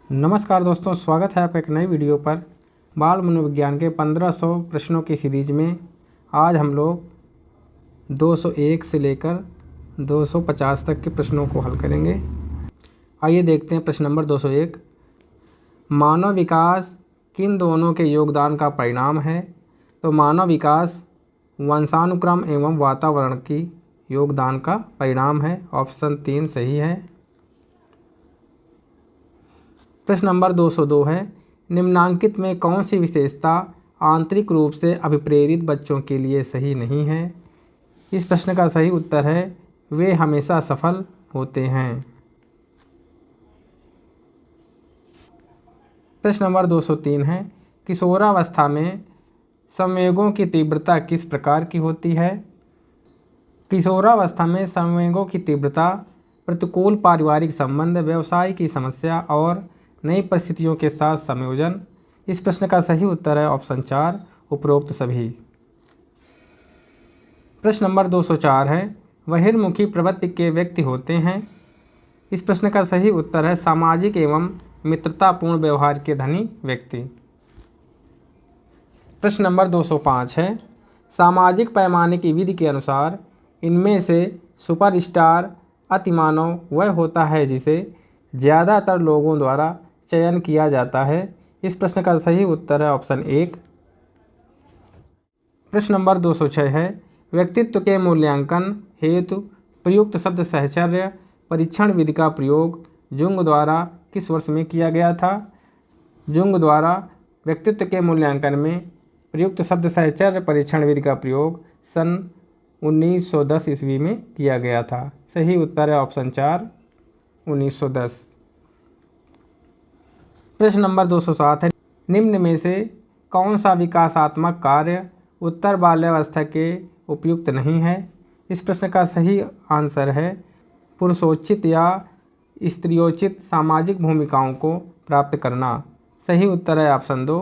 नमस्कार दोस्तों, स्वागत है आपका एक नई वीडियो पर। बाल मनोविज्ञान के 1500 प्रश्नों की सीरीज में आज हम लोग 201 से लेकर 250 तक के प्रश्नों को हल करेंगे। आइए देखते हैं प्रश्न नंबर 201। मानव विकास किन दोनों के योगदान का परिणाम है? तो मानव विकास वंशानुक्रम एवं वातावरण की योगदान का परिणाम है। ऑप्शन 3 सही है। प्रश्न नंबर 202 है, निम्नांकित में कौन सी विशेषता आंतरिक रूप से अभिप्रेरित बच्चों के लिए सही नहीं है? इस प्रश्न का सही उत्तर है वे हमेशा सफल होते हैं। प्रश्न नंबर 203 है, किशोरावस्था में संवेगों की तीव्रता किस प्रकार की होती है? किशोरावस्था में संवेगों की तीव्रता प्रतिकूल पारिवारिक संबंध, व्यवसाय की समस्या और नई परिस्थितियों के साथ संयोजन। इस प्रश्न का सही उत्तर है ऑप्शन 4 उपरोक्त सभी। प्रश्न नंबर 204 है, बहिर्मुखी प्रवृत्ति के व्यक्ति होते हैं। इस प्रश्न का सही उत्तर है सामाजिक एवं मित्रतापूर्ण व्यवहार के धनी व्यक्ति। प्रश्न नंबर 205 है, सामाजिक पैमाने की विधि के अनुसार इनमें से सुपरस्टार अतिमानव वह होता है जिसे ज़्यादातर लोगों द्वारा चयन किया जाता है। इस प्रश्न का सही उत्तर है ऑप्शन 1। प्रश्न नंबर 206 है, व्यक्तित्व के मूल्यांकन हेतु प्रयुक्त शब्द साहचर्य परीक्षण विधि का प्रयोग जुंग द्वारा किस वर्ष में किया गया था? जुंग द्वारा व्यक्तित्व के मूल्यांकन में प्रयुक्त शब्द साहचर्य परीक्षण विधि का प्रयोग सन 1910 ईस्वी में किया गया था। सही उत्तर है ऑप्शन 4 1910। प्रश्न नंबर 207 है, निम्न में से कौन सा विकासात्मक कार्य उत्तर बाल्यावस्था के उपयुक्त नहीं है? इस प्रश्न का सही आंसर है पुरुषोचित या स्त्रियोचित सामाजिक भूमिकाओं को प्राप्त करना। सही उत्तर है ऑप्शन 2।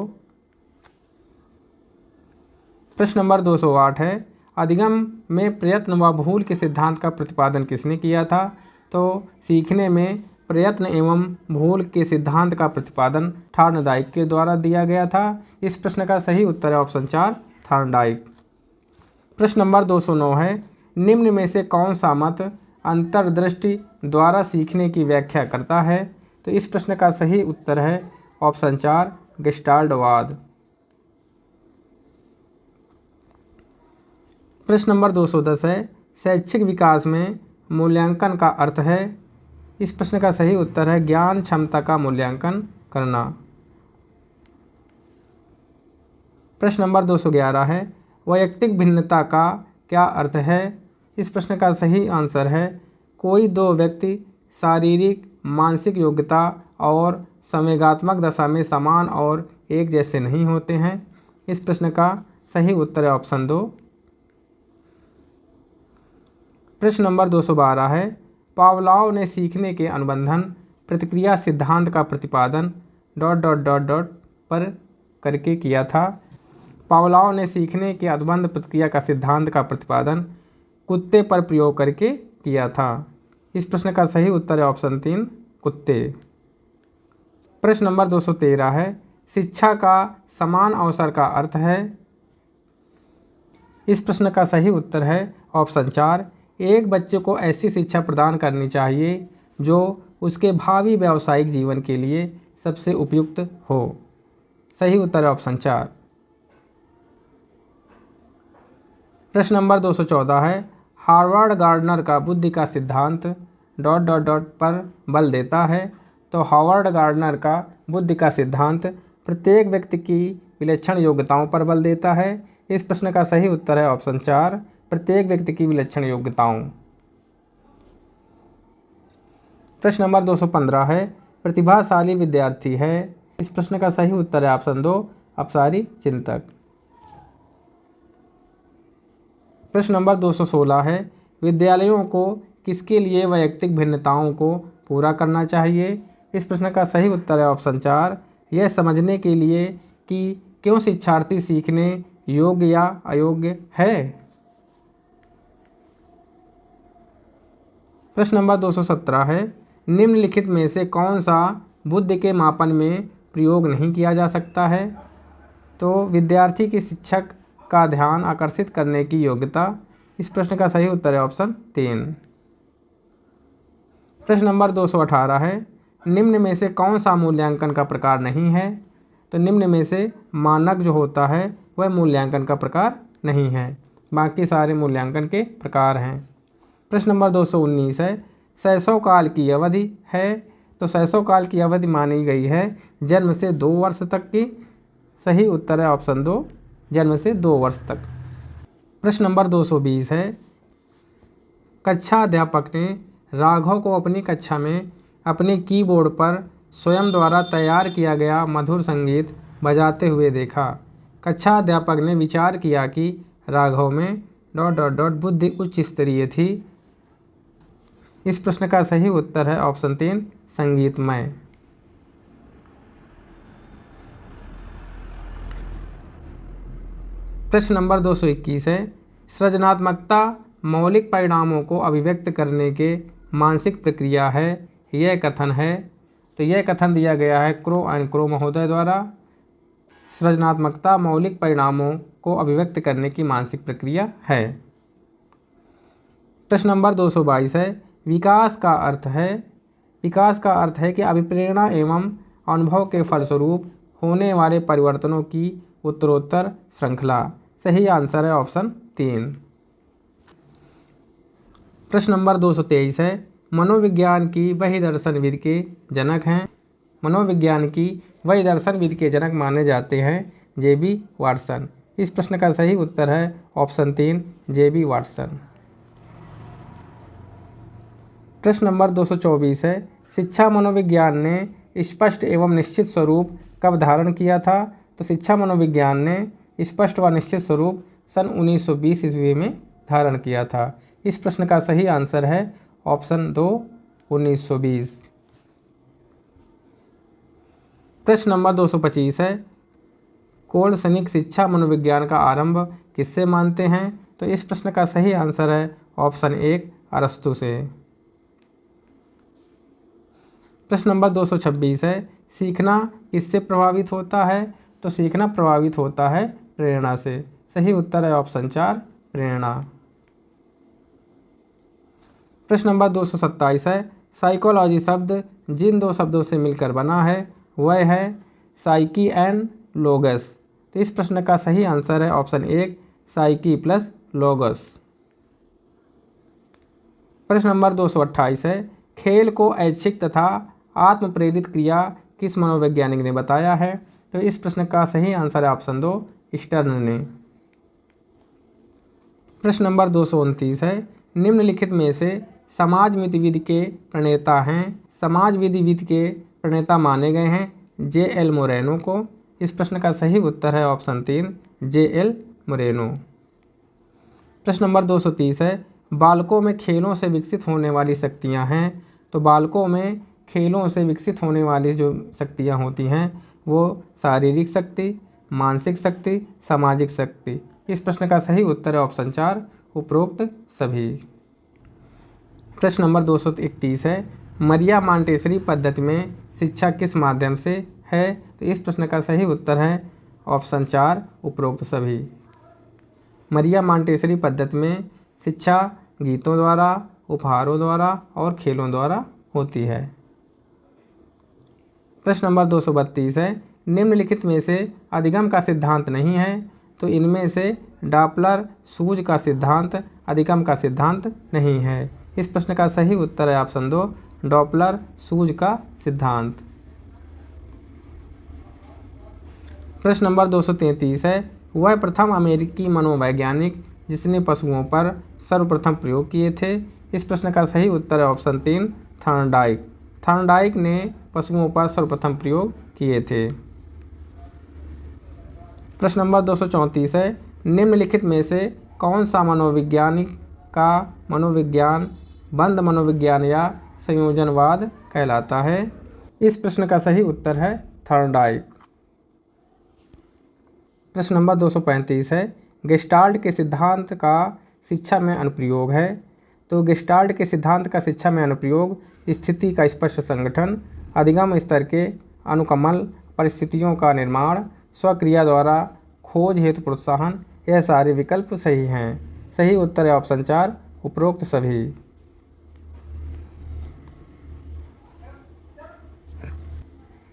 प्रश्न नंबर 208 है, अधिगम में प्रयत्न व भूल के सिद्धांत का प्रतिपादन किसने किया था? तो सीखने में प्रयत्न एवं भूल के सिद्धांत का प्रतिपादन थॉर्नडाइक के द्वारा दिया गया था। इस प्रश्न का सही उत्तर है ऑप्शन 4 थॉर्नडाइक। प्रश्न नंबर 209 है, निम्न में से कौन सा मत अंतर्दृष्टि द्वारा सीखने की व्याख्या करता है? तो इस प्रश्न का सही उत्तर है ऑप्शन 4 गेस्टाल्टवाद। प्रश्न नंबर 210 है, शैक्षिक विकास में मूल्यांकन का अर्थ है? इस प्रश्न का सही उत्तर है ज्ञान क्षमता का मूल्यांकन करना। प्रश्न नंबर 211 है, वैयक्तिक भिन्नता का क्या अर्थ है? इस प्रश्न का सही आंसर है कोई दो व्यक्ति शारीरिक मानसिक योग्यता और संवेगात्मक दशा में समान और एक जैसे नहीं होते हैं। इस प्रश्न का सही उत्तर है ऑप्शन 2। प्रश्न नंबर 212 है, पावलोव ने सीखने के अनुबंधन प्रतिक्रिया सिद्धांत का प्रतिपादन ... पर करके किया था। पावलोव ने सीखने के अनुबंध प्रतिक्रिया का सिद्धांत का प्रतिपादन कुत्ते पर प्रयोग करके किया था। इस प्रश्न का सही उत्तर है ऑप्शन 3 कुत्ते। प्रश्न नंबर 213 है, शिक्षा का समान अवसर का अर्थ है? इस प्रश्न का सही उत्तर है ऑप्शन 4 एक बच्चे को ऐसी शिक्षा प्रदान करनी चाहिए जो उसके भावी व्यावसायिक जीवन के लिए सबसे उपयुक्त हो। सही उत्तर है ऑप्शन 4। प्रश्न नंबर 214 है, हार्वर्ड गार्डनर का बुद्धि का सिद्धांत ... पर बल देता है। तो हार्वर्ड गार्डनर का बुद्धि का सिद्धांत प्रत्येक व्यक्ति की विलक्षण योग्यताओं पर बल देता है। इस प्रश्न का सही उत्तर है ऑप्शन 4 प्रत्येक व्यक्ति की विलक्षण योग्यताओं। प्रश्न नंबर 215 है, प्रतिभाशाली विद्यार्थी है? इस प्रश्न का सही उत्तर है ऑप्शन 2 अपसारी चिंतक। प्रश्न नंबर 216 है, विद्यालयों को किसके लिए वैयक्तिक भिन्नताओं को पूरा करना चाहिए? इस प्रश्न का सही उत्तर है ऑप्शन 4 यह समझने के लिए कि क्यों शिक्षार्थी सीखने योग्य या अयोग्य है। प्रश्न नंबर 217 है, निम्नलिखित में से कौन सा बुद्धि के मापन में प्रयोग नहीं किया जा सकता है। तो विद्यार्थी की शिक्षक का ध्यान आकर्षित करने की योग्यता। इस प्रश्न का सही उत्तर है ऑप्शन 3। प्रश्न नंबर 218 है, निम्न में से कौन सा मूल्यांकन का प्रकार नहीं है? तो निम्न में से मानक जो होता है वह मूल्यांकन का प्रकार नहीं है, बाकी सारे मूल्यांकन के प्रकार हैं। प्रश्न नंबर 219 है, शैशव काल की अवधि है। तो शैशव काल की अवधि मानी गई है जन्म से 2 वर्ष तक की। सही उत्तर है ऑप्शन 2, जन्म से 2 वर्ष तक। प्रश्न नंबर 220 है, कक्षा अध्यापक ने राघव को अपनी कक्षा में अपने कीबोर्ड पर स्वयं द्वारा तैयार किया गया मधुर संगीत बजाते हुए देखा। कक्षा अध्यापक ने विचार किया कि राघव में ... बुद्धि उच्च स्तरीय थी। इस प्रश्न का सही उत्तर है ऑप्शन 3, संगीतमय। प्रश्न नंबर 221 है, सृजनात्मकता मौलिक परिणामों को अभिव्यक्त करने के मानसिक प्रक्रिया है, यह कथन है। तो यह कथन दिया गया है क्रो एंड क्रो महोदय द्वारा। सृजनात्मकता मौलिक परिणामों को अभिव्यक्त करने की मानसिक प्रक्रिया है। प्रश्न नंबर 222 है, विकास का अर्थ है। विकास का अर्थ है कि अभिप्रेरणा एवं अनुभव के फलस्वरूप होने वाले परिवर्तनों की उत्तरोत्तर श्रृंखला। सही आंसर है ऑप्शन 3। प्रश्न नंबर 223 है, मनोविज्ञान की वही दर्शन विधि के जनक हैं। मनोविज्ञान की वही दर्शन विधि के जनक माने जाते हैं जे.बी. वाटसन। इस प्रश्न का सही उत्तर है ऑप्शन 3, जे.बी. वाटसन। प्रश्न नंबर 224 है, शिक्षा मनोविज्ञान ने स्पष्ट एवं निश्चित स्वरूप कब धारण किया था? तो शिक्षा मनोविज्ञान ने स्पष्ट व निश्चित स्वरूप सन 1920 ईस्वी में धारण किया था। इस प्रश्न का सही आंसर है ऑप्शन 2, 1920। प्रश्न नंबर 225 है, कोलसनिक शिक्षा मनोविज्ञान का आरंभ किससे मानते हैं? तो इस प्रश्न का सही आंसर है ऑप्शन 1, अरस्तु से। प्रश्न नंबर 226 है, सीखना किससे प्रभावित होता है? तो सीखना प्रभावित होता है प्रेरणा से। सही उत्तर है ऑप्शन 4, प्रेरणा। प्रश्न नंबर 227 है, साइकोलॉजी शब्द जिन 2 शब्दों से मिलकर बना है वह है साइकी एंड लोगस। तो इस प्रश्न का सही आंसर है ऑप्शन 1, साइकी प्लस लोगस। प्रश्न नंबर 228 है, खेल को ऐच्छिक तथा आत्म प्रेरित क्रिया किस मनोवैज्ञानिक ने बताया है? तो इस प्रश्न का सही आंसर है ऑप्शन 2, स्टर्न ने। प्रश्न नंबर 229 है, निम्नलिखित में से समाजमिति विधि के प्रणेता हैं। समाजविधि विधि के प्रणेता माने गए हैं जे.एल. मोरेनो को। इस प्रश्न का सही उत्तर है ऑप्शन 3, जे.एल. मोरेनो। प्रश्न नंबर 230 है, बालकों में खेलों से विकसित होने वाली शक्तियां हैं। तो बालकों में खेलों से विकसित होने वाली जो शक्तियां होती हैं वो शारीरिक शक्ति, मानसिक शक्ति, सामाजिक शक्ति। इस प्रश्न का सही उत्तर है ऑप्शन 4, उपरोक्त सभी। प्रश्न नंबर 231 है, मरिया मॉन्टेसरी पद्धति में शिक्षा किस माध्यम से है? तो इस प्रश्न का सही उत्तर है ऑप्शन 4, उपरोक्त सभी। मरिया मॉन्टेसरी पद्धति में शिक्षा गीतों द्वारा, उपहारों द्वारा और खेलों द्वारा होती है। प्रश्न नंबर 232 है, निम्नलिखित में से अधिगम का सिद्धांत नहीं है। तो इनमें से डॉपलर सूज का सिद्धांत अधिगम का सिद्धांत नहीं है। इस प्रश्न का सही उत्तर है ऑप्शन 2, डॉपलर सूज का सिद्धांत। प्रश्न नंबर 233 है, वह प्रथम अमेरिकी मनोवैज्ञानिक जिसने पशुओं पर सर्वप्रथम प्रयोग किए थे। इस प्रश्न का सही उत्तर है ऑप्शन 3, थॉर्नडाइक। थॉर्नडाइक ने पशुओं पर सर्वप्रथम प्रयोग किए थे। प्रश्न नंबर 234 है, निम्नलिखित में से कौन सा मनोवैज्ञानिक का मनोविज्ञान बंद मनोविज्ञान या संयोजनवाद कहलाता है? इस प्रश्न का सही उत्तर है थॉर्नडाइक। प्रश्न नंबर 235 है, गेस्टाल्ट के सिद्धांत का शिक्षा में अनुप्रयोग है। तो गेस्टाल्ट के सिद्धांत का शिक्षा में अनुप्रयोग स्थिति का स्पष्ट संगठन, अधिगम स्तर के अनुकमल परिस्थितियों का निर्माण, स्वक्रिया द्वारा खोज हेतु प्रोत्साहन, यह सारे विकल्प सही हैं। सही उत्तर है ऑप्शन 4 उपरोक्त सभी।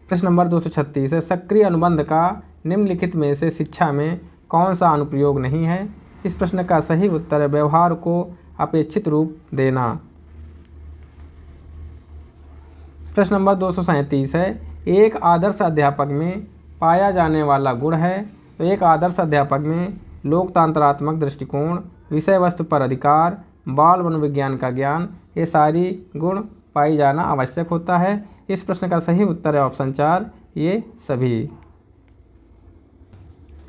प्रश्न नंबर 236 है, सक्रिय अनुबंध का निम्नलिखित में से शिक्षा में कौन सा अनुप्रयोग नहीं है। इस प्रश्न का सही उत्तर है व्यवहार को अपेक्षित रूप देना। प्रश्न नंबर 237 है, एक आदर्श अध्यापक में पाया जाने वाला गुण है। तो एक आदर्श अध्यापक में लोकतंत्रात्मक दृष्टिकोण, विषय वस्तु पर अधिकार, बाल मनोविज्ञान का ज्ञान, ये सारी गुण पाई जाना आवश्यक होता है। इस प्रश्न का सही उत्तर है ऑप्शन 4 ये सभी।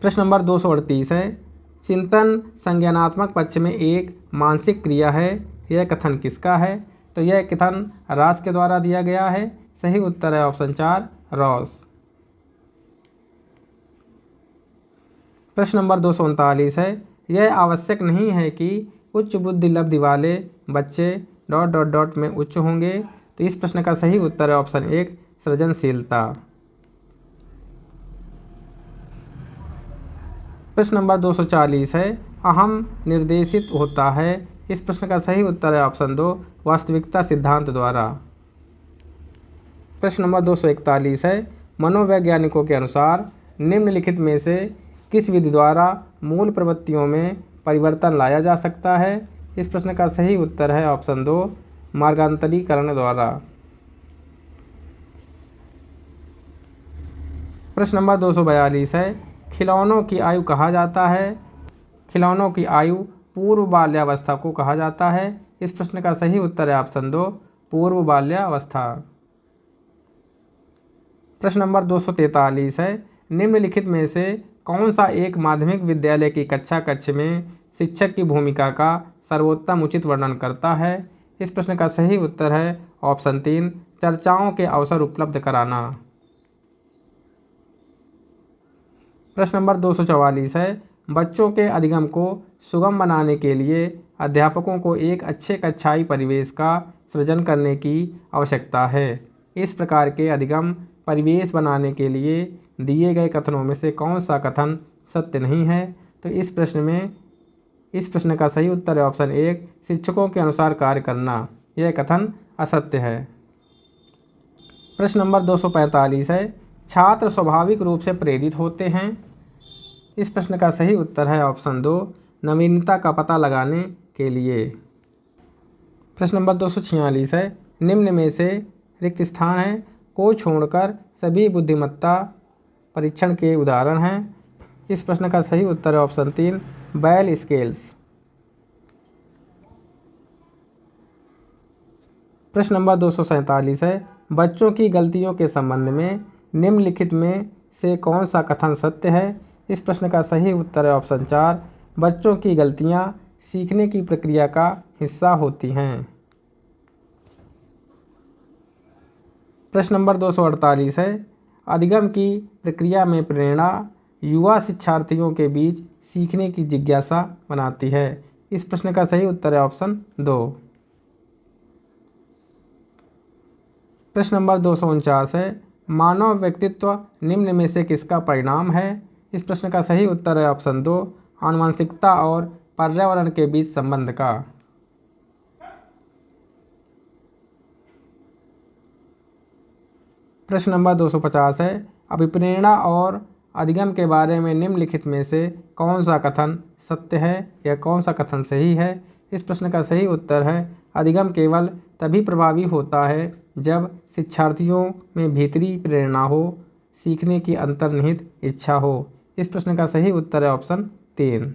प्रश्न नंबर 238 है, चिंतन संज्ञानात्मक पक्ष में एक मानसिक क्रिया है, यह कथन किसका है। तो यह कथन रॉस के द्वारा दिया गया है। सही उत्तर है ऑप्शन 4 रॉस। प्रश्न नंबर 239 है, यह आवश्यक नहीं है कि उच्च बुद्धि लब्धि वाले बच्चे ... में उच्च होंगे। तो इस प्रश्न का सही उत्तर है ऑप्शन 1 सृजनशीलता। प्रश्न नंबर 240 है, अहम निर्देशित होता है। इस प्रश्न का सही उत्तर है ऑप्शन 2 वास्तविकता सिद्धांत द्वारा। प्रश्न नंबर 241 है, मनोवैज्ञानिकों के अनुसार निम्नलिखित में से किस विधि द्वारा मूल प्रवृत्तियों में परिवर्तन लाया जा सकता है। इस प्रश्न का सही उत्तर है ऑप्शन 2 मार्गांतरीकरण द्वारा। प्रश्न नंबर 242 है, खिलौनों की आयु कहा जाता है। खिलौनों की आयु पूर्व बाल्यावस्था को कहा जाता है। इस प्रश्न का सही उत्तर है ऑप्शन 2 पूर्व बाल्यावस्था। प्रश्न नंबर 243 है, निम्नलिखित में से कौन सा एक माध्यमिक विद्यालय की कक्षा कक्ष में शिक्षक की भूमिका का सर्वोत्तम उचित वर्णन करता है। इस प्रश्न का सही उत्तर है ऑप्शन 3 चर्चाओं के अवसर उपलब्ध कराना। प्रश्न नंबर 244 है, बच्चों के अधिगम को सुगम बनाने के लिए अध्यापकों को एक अच्छे कक्षाई परिवेश का सृजन करने की आवश्यकता है। इस प्रकार के अधिगम परिवेश बनाने के लिए दिए गए कथनों में से कौन सा कथन सत्य नहीं है। तो इस प्रश्न का सही उत्तर है ऑप्शन 1 शिक्षकों के अनुसार कार्य करना, यह कथन असत्य है। प्रश्न नंबर 245 है, छात्र स्वाभाविक रूप से प्रेरित होते हैं। इस प्रश्न का सही उत्तर है ऑप्शन 2 नवीनता का पता लगाने के लिए। प्रश्न नंबर 246 है, निम्न में से रिक्त स्थान है को छोड़कर सभी बुद्धिमत्ता परीक्षण के उदाहरण हैं। इस प्रश्न का सही उत्तर है ऑप्शन 3 बैल स्केल्स। प्रश्न नंबर 247 है, बच्चों की गलतियों के संबंध में निम्नलिखित में से कौन सा कथन सत्य है। इस प्रश्न का सही उत्तर है ऑप्शन 4 बच्चों की गलतियां सीखने की प्रक्रिया का हिस्सा होती हैं। प्रश्न नंबर 248 है, अधिगम की प्रक्रिया में प्रेरणा युवा शिक्षार्थियों के बीच सीखने की जिज्ञासा बनाती है। इस प्रश्न का सही उत्तर है ऑप्शन 2। प्रश्न नंबर 249 है, मानव व्यक्तित्व निम्न में से किसका परिणाम है। इस प्रश्न का सही उत्तर है ऑप्शन 2 आनुवंशिकता और पर्यावरण के बीच संबंध का। प्रश्न नंबर 250 है, अभिप्रेरणा और अधिगम के बारे में निम्नलिखित में से कौन सा कथन सत्य है या कौन सा कथन सही है। इस प्रश्न का सही उत्तर है अधिगम केवल तभी प्रभावी होता है जब शिक्षार्थियों में भीतरी प्रेरणा हो, सीखने की अंतर्निहित इच्छा हो। इस प्रश्न का सही उत्तर है ऑप्शन 3।